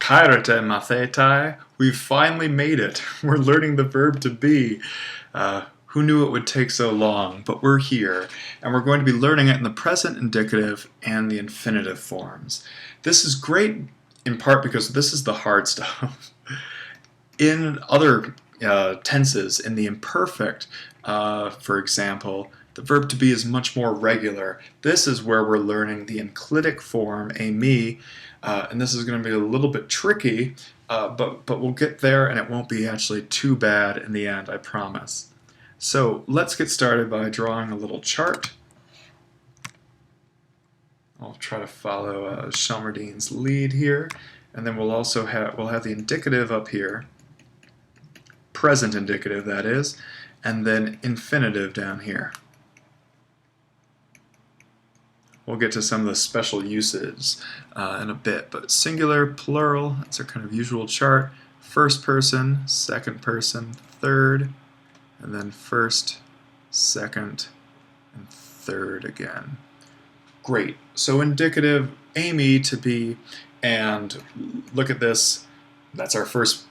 Kairete mathetai, we've finally made it. We're learning the verb to be. Who knew it would take so long? But we're here, and we're going to be learning it in the present indicative and the infinitive forms. This is great in part because this is the hard stuff. In other tenses, in the imperfect, for example, the verb to be is much more regular. This is where we're learning the enclitic form, eimi, and this is going to be a little bit tricky, but we'll get there and it won't be actually too bad in the end, I promise. So let's get started by drawing a little chart. I'll try to follow Shelmerdine's lead here, and then we'll also have the indicative up here, present indicative that is, and then infinitive down here. We'll get to some of the special uses in a bit, but singular, plural, that's our kind of usual chart. First person, second person, third, and then first, second, and third again. Great. So indicative, eimi, to be, and look at this. That's our first.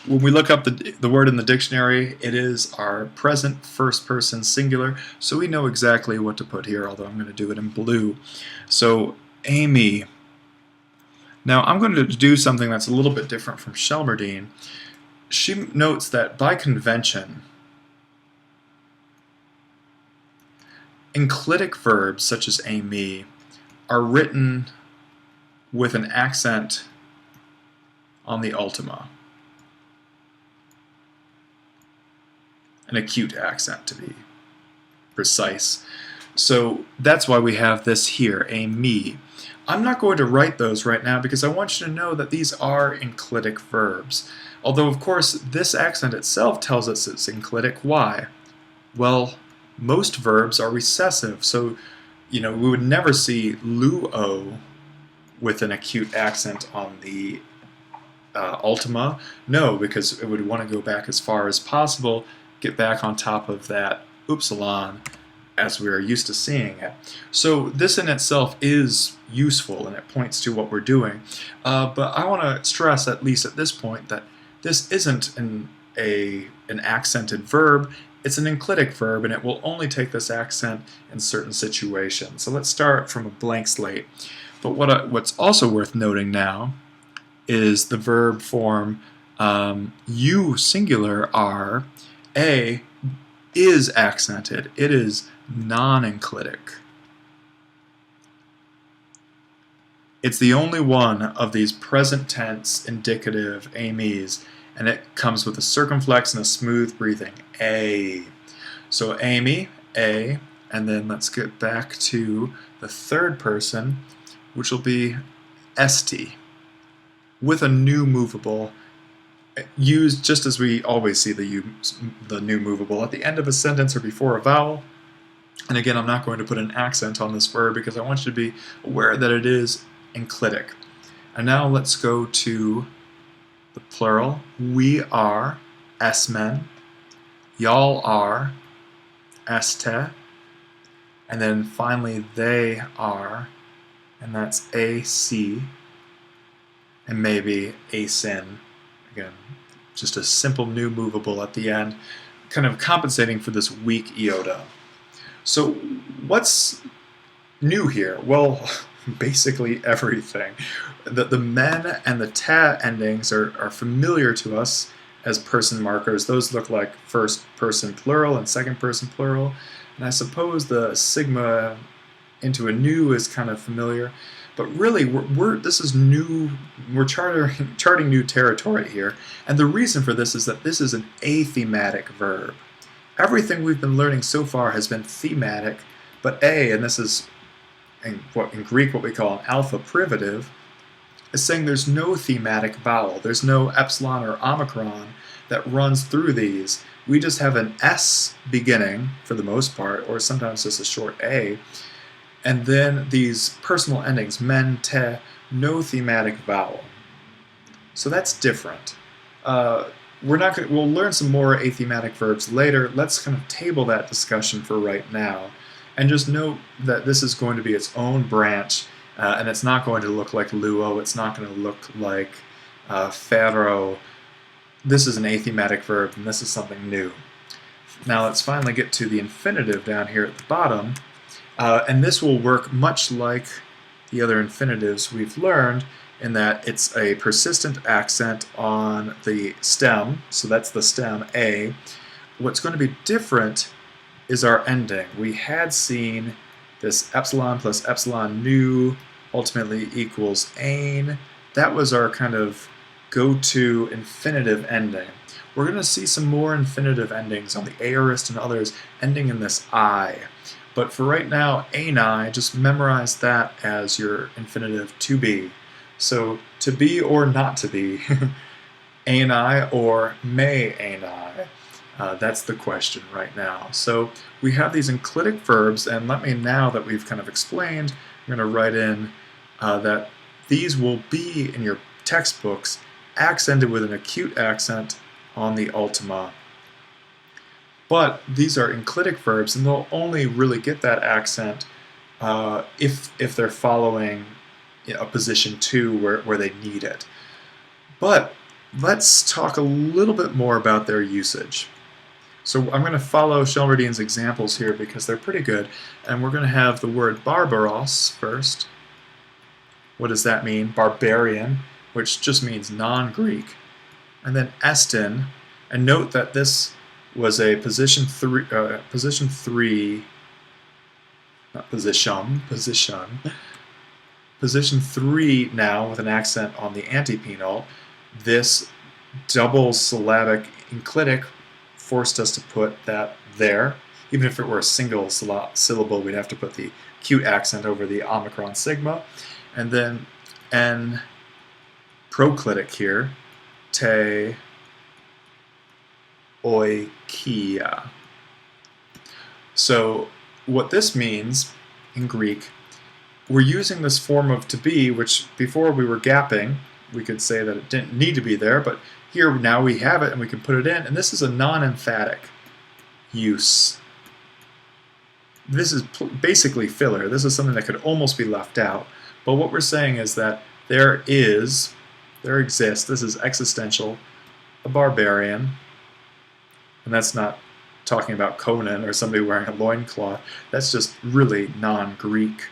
When we look up the word in the dictionary, it is our present first person singular, so we know exactly what to put here, although I'm going to do it in blue. So eimi. Now I'm going to do something that's a little bit different from Shelmerdine. She notes that by convention, enclitic verbs such as eimi are written with an accent on the ultima. An acute accent, to be precise. So that's why we have this here, eimi. I'm not going to write those right now because I want you to know that these are enclitic verbs. Although, of course, this accent itself tells us it's enclitic. Why? Well, most verbs are recessive, so we would never see luo with an acute accent on the ultima. No, because it would want to go back as far as possible, get back on top of that upsilon as we are used to seeing it. So this in itself is useful and it points to what we're doing. But I want to stress, at least at this point, that this isn't an accented verb. It's an enclitic verb, and it will only take this accent in certain situations. So let's start from a blank slate. But what's also worth noting now is the verb form you singular are. A is accented. It is non-enclitic. It's the only one of these present tense indicative eimis, and it comes with a circumflex and a smooth breathing. A. So eimi, A, and then let's get back to the third person, which will be esti, with a new movable, used just as we always see the new movable at the end of a sentence or before a vowel. And again, I'm not going to put an accent on this verb because I want you to be aware that it is enclitic. And now let's go to the plural. We are esmen, y'all are este, and then finally they are, and that's ac, and maybe asin. Again, just a simple new movable at the end, kind of compensating for this weak iota. So what's new here? Well, basically everything. The men and the ta endings are familiar to us as person markers. Those look like first person plural and second person plural. And I suppose the sigma into a new is kind of familiar. But really, this is new. We're charting new territory here, and the reason for this is that this is an athematic verb. Everything we've been learning so far has been thematic, but and this is in Greek what we call an alpha privative, is saying there's no thematic vowel. There's no epsilon or omicron that runs through these. We just have an S beginning for the most part, or sometimes just a short A. And then these personal endings, men, te, no thematic vowel. So that's different. We'll learn some more athematic verbs later. Let's kind of table that discussion for right now. And just note that this is going to be its own branch, and it's not going to look like luo. It's not going to look like pharaoh. This is an athematic verb, and this is something new. Now let's finally get to the infinitive down here at the bottom, and this will work much like the other infinitives we've learned, in that it's a persistent accent on the stem, so that's the stem A. What's going to be different is our ending. We had seen this epsilon plus epsilon nu ultimately equals ein. That was our kind of go-to infinitive ending. We're going to see some more infinitive endings on the aorist and others ending in this I. But for right now, eini, just memorize that as your infinitive to be. So to be or not to be, eini or may eini. That's the question right now. So we have these enclitic verbs, and let me, now that we've kind of explained, I'm going to write in that these will be in your textbooks accented with an acute accent on the ultima. But these are enclitic verbs, and they'll only really get that accent if they're following a position 2 where they need it. But let's talk a little bit more about their usage. So I'm going to follow Shelmerdine's examples here because they're pretty good, and we're going to have the word barbaros first. What does that mean? Barbarian, which just means non-Greek. And then estin, and note that this was a position 3 now with an accent on the antepenult. This double syllabic enclitic forced us to put that there. Even if it were a single syllable, we'd have to put the acute accent over the omicron sigma. And then n proclitic here, te oikia. So what this means in Greek, we're using this form of to be, which before we were gapping, we could say that it didn't need to be there, but here now we have it and we can put it in, and this is a non-emphatic use. This is basically filler. This is something that could almost be left out, but what we're saying is that there exists, this is existential, a barbarian, and that's not talking about Conan or somebody wearing a loincloth, that's just really non-Greek.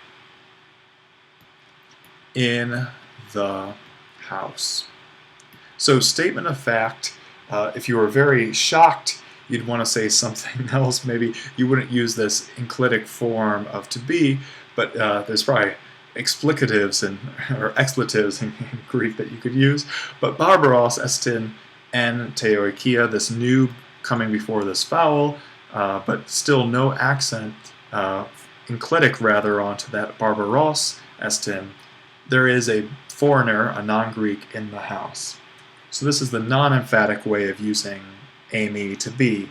In the house. So statement of fact, if you were very shocked, you'd want to say something else. Maybe you wouldn't use this enclitic form of to be, but there's probably explicatives or expletives in Greek that you could use. But barbaros estin en teoikia, this new coming before this vowel, but still no accent, enclitic rather onto that barbaros estin. There is a foreigner, a non-Greek, in the house. So this is the non-emphatic way of using eimi to be.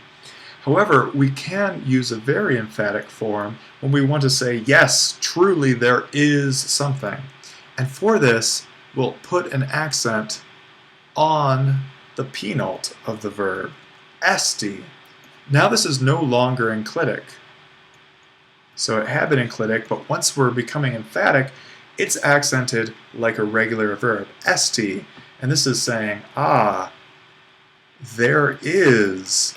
However, we can use a very emphatic form when we want to say, yes, truly there is something. And for this, we'll put an accent on the penult of the verb, esti. Now this is no longer enclitic. So it had been enclitic, but once we're becoming emphatic, it's accented like a regular verb, esti. And this is saying, there is.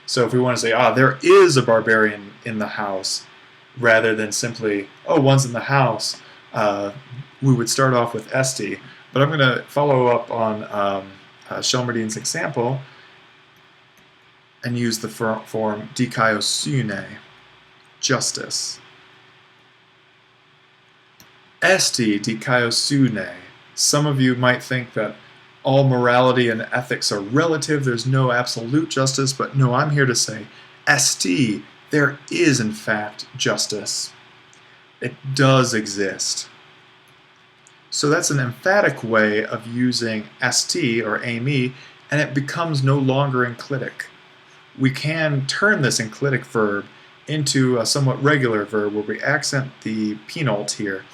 So if we want to say, there is a barbarian in the house, rather than simply, one's in the house, we would start off with esti. But I'm going to follow up on Shelmerdine's example and use the form dikaiosune, justice. Esti dikaiosune. Some of you might think that all morality and ethics are relative, there's no absolute justice, but no, I'm here to say, esti, there is in fact justice. It does exist. So that's an emphatic way of using esti or eimi, and it becomes no longer enclitic. We can turn this enclitic verb into a somewhat regular verb where we accent the penult here.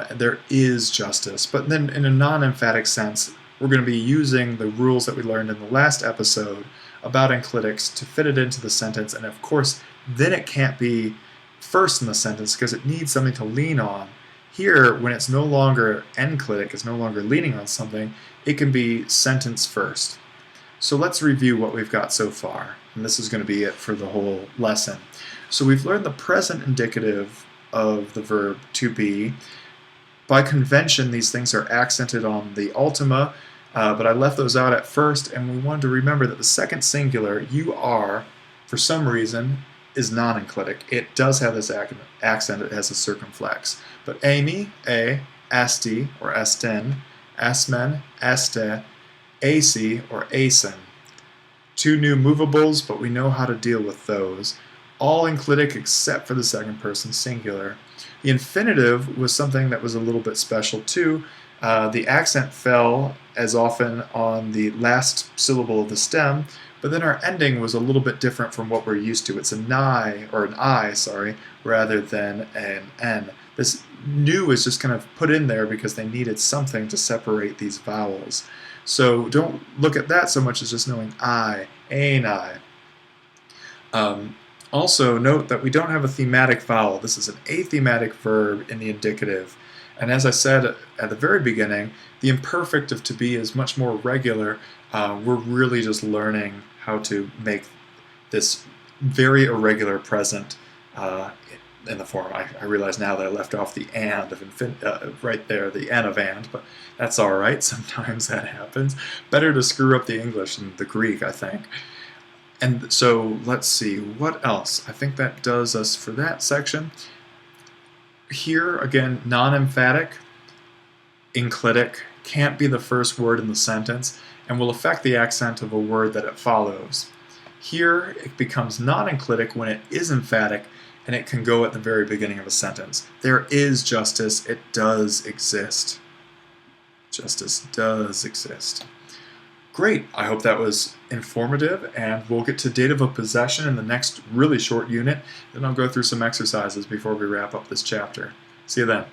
There is justice. But then in a non-emphatic sense, we're going to be using the rules that we learned in the last episode about enclitics to fit it into the sentence, and of course, then it can't be first in the sentence because it needs something to lean on. Here, when it's no longer enclitic, it's no longer leaning on something, it can be sentence first. So let's review what we've got so far, and this is going to be it for the whole lesson. So we've learned the present indicative of the verb to be. By convention, these things are accented on the ultima, but I left those out at first, and we wanted to remember that the second singular, you are, for some reason, is non-enclitic. It does have this accent, it has a circumflex. But eimi, esti, or esten, esmen, este, ac, or acen. Two new movables, but we know how to deal with those. All enclitic except for the second person singular. The infinitive was something that was a little bit special too. The accent fell as often on the last syllable of the stem, but then our ending was a little bit different from what we're used to. It's an I, rather than an N. This new is just kind of put in there because they needed something to separate these vowels. So don't look at that so much as just knowing I, ein I. Also note that we don't have a thematic vowel. This is an athematic verb in the indicative. And as I said at the very beginning, the imperfect of to be is much more regular. We're really just learning how to make this very irregular present in the form. I realize now that I left off the and of right there, the N of and, but that's all right. Sometimes that happens. Better to screw up the English than the Greek, I think. And so let's see, what else? I think that does us for that section. Here, again, non-emphatic, enclitic, can't be the first word in the sentence, and will affect the accent of a word that it follows. Here, it becomes non-enclitic when it is emphatic, and it can go at the very beginning of a sentence. There is justice, it does exist. Justice does exist. Great, I hope that was informative, and we'll get to dative of possession in the next really short unit, then I'll go through some exercises before we wrap up this chapter. See you then.